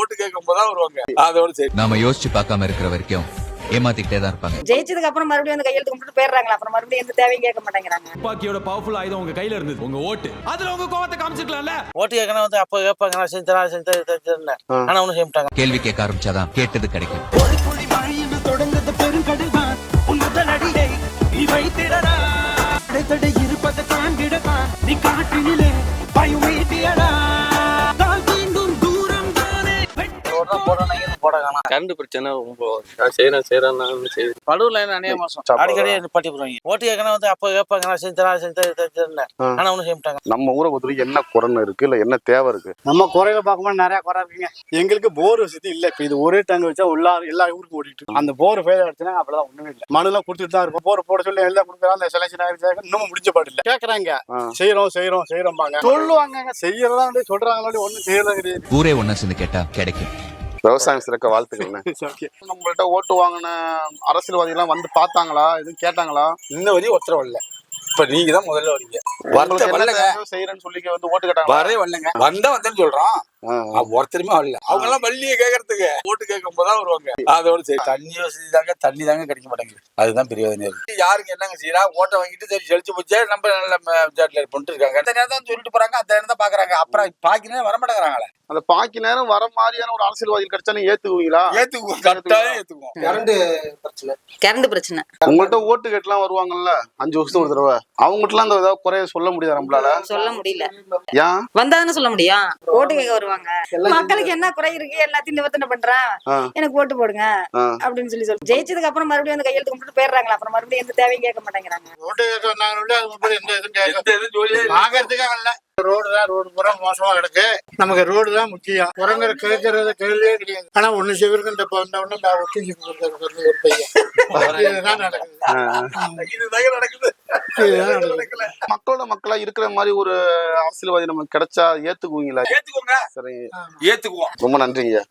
ஓட்டு கேட்கும் போதுதான் வருவாங்க. அதோட சரி. நாம யோசிச்சு பார்க்காம இருக்கிற வரைக்கும் ஏமாத்திக்கிட்டே தான் இருப்பாங்க. ஜெயிச்சதுக்கு அப்புறம் மறுபடியும் வந்து கையெழுத்து கும்பிட்டு போயிடுறாங்க. அப்புறம் மறுபடியும் எந்த தேவையும் கேட்க மாட்டேங்கிறாங்க. துப்பாக்கியோட பவர்ஃபுல் ஆயுதம் உங்க கையில இருந்தது, உங்க ஓட்டு. அதுல உங்க கோவத்தை காமிச்சிக்கலாம்ல. ஓட்டு கேட்கணும் வந்து அப்ப கேட்பாங்க, நான் செஞ்சேன் ஆனா ஒன்னும் செய்ய மாட்டாங்க. கேள்வி கேட்க ஆரம்பிச்சாதான் கேட்டது கிடைக்கும். கரண்ட் பிரச்சனை ரொம்ப செய்யறேன் படுவில் அநேக மாசம் அடிக்கடி பட்டி போடுவாங்க. ஓட்டு கேட்கணும் வந்து அப்ப கேட்பாங்க, நான் செஞ்சேன் ஆனா ஒன்னும் செய்ய மாட்டாங்க. நம்ம ஊரை பொறுத்தவரைக்கும் என்ன குறைன்னு இருக்கு, இல்ல என்ன தேவை இருக்கு? நம்ம குறையில பார்க்கும்போது நிறைய குறை இருக்குங்க. எங்களுக்கு போர் வசதி இல்ல. இப்ப இது ஒரே டேங்க் வச்சா எல்லா ஊருக்கும் ஓடிட்டு இருக்கு. அந்த போர் ஃபெயில் ஆயிடுச்சுன்னா அப்படிதான் ஒண்ணுமே இல்லை. மனு எல்லாம் கொடுத்துட்டு தான் இருக்கும். போர் போட சொல்லி எல்லாம் கொடுக்குறாங்க. அந்த செலக்ஷன் ஆயிடுச்சு, இன்னும் முடிஞ்ச பாடு இல்ல. கேக்குறாங்க, செய்யறோம் செய்யறோம்பாங்க. செய்யறதா வந்து சொல்றாங்களோ ஒண்ணும் செய்யறது கிடையாது. ஊரே ஒன்னா சேர்ந்து கேட்டா கிடைக்கும். விவசாயம் சிறக்க வாழ்த்துக்கள். நம்மள்ட்ட ஓட்டு வாங்கின அரசியல்வாதி எல்லாம் வந்து பார்த்தாங்களா, எதுவும் கேட்டாங்களா? இன்ன வரையும் உத்தரவு இல்ல. இப்ப நீங்க தான் முதல்ல வரீங்க. செய்யறேன்னு சொல்லி வந்து ஓட்டு கேட்டாங்க. வரவே வரலங்க. வந்தேன்னு சொல்றான். ஒருத்தருமே வரல. அவங்க எல்லாம் வள்ளியை கேட்கறதுக்கு ஓட்டு கேட்கும் போதுதான் வருவாங்க. அதோட சரி. தண்ணி வசதி தண்ணி தாங்க கிடைக்க மாட்டேங்குது. அதுதான் பெரிய வேதனை இருக்கு. யாருக்கு என்னங்க செய்யறா, ஓட்டை வாங்கிட்டு சரி செழிச்சு போச்சே நம்ம நல்ல பண்ணிட்டு இருக்காங்க. அந்த நேரம் தான் சொல்லிட்டு போறாங்க, அந்த நேரம் தான் பாக்குறாங்க. அப்புறம் பாக்கி நேரம் வர மாட்டேங்கிறாங்களே. அந்த பாக்கி நேரம் வர மாதிரியான ஒரு அரசியல்வாதி கிடைச்சாலும் ஏத்துக்குவீங்களா? ஏத்துக்குவோம், கட்டாயம் ஏத்துக்குவோம். கரண்ட் பிரச்சனை. உங்கள்கிட்ட ஓட்டு கேட்டுலாம் வருவாங்கல்ல 5 வருஷத்துக்கு ஒரு தடவை, அவங்ககிட்ட அந்த ஏதாவது குறைய சொல்ல முடியாது நம்மளால? சொல்ல முடியல. ஏன் வந்தாதானே சொல்ல முடியும். ஓட்டு கேட்க வருவாங்க. மக்களுக்கு என்ன குறை இருக்கு, எல்லாத்தையும் நிவர்த்தனை பண்றேன், எனக்கு ஓட்டு போடுங்க அப்படின்னு சொல்லி ஜெயிச்சதுக்கு அப்புறம் மறுபடியும் வந்து கையெழுத்து கும்பிட்டு போயிடுறாங்க. அப்புறம் மறுபடியும் எந்த தேவையும் கேட்க மாட்டேங்கிறாங்க. ஓட்டு கேட்க ரோடு பூரா மோசமா கிடக்கு. நமக்கு ரோடு தான் முக்கியம். குறைங்கிற கேட்கறது கேள்வியே கிடையாது. ஆனா ஒண்ணு செய்வருக்கு இந்த ஒரு பையன் இதுதான் நடக்குது. மக்களோட மக்களா இருக்கிற மாதிரி ஒரு அரசியல்வாதி நமக்கு கிடைச்சா ஏத்துக்குவீங்களா? ஏத்துக்கோங்க. சரி, ஏத்துக்குவோம். ரொம்ப நன்றிங்க.